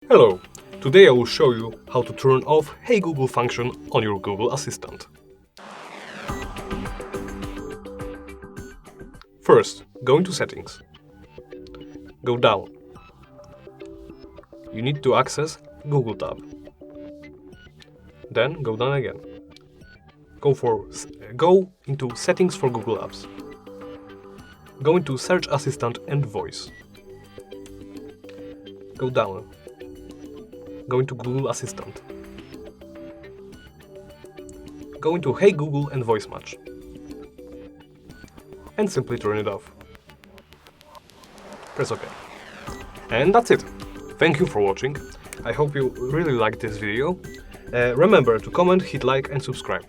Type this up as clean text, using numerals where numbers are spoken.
Hello! Today I will show you how to turn off Hey Google function on your Google Assistant. First, go into Settings. Go down. You need to access Google tab. Then go down again. Go into Settings for Google Apps. Go into Search Assistant and Voice. Go down. Go into Google Assistant. Go into Hey Google and Voice Match. And simply turn it off. Press OK. And that's it. Thank you for watching. I hope you really liked this video. Remember to comment, hit like and subscribe.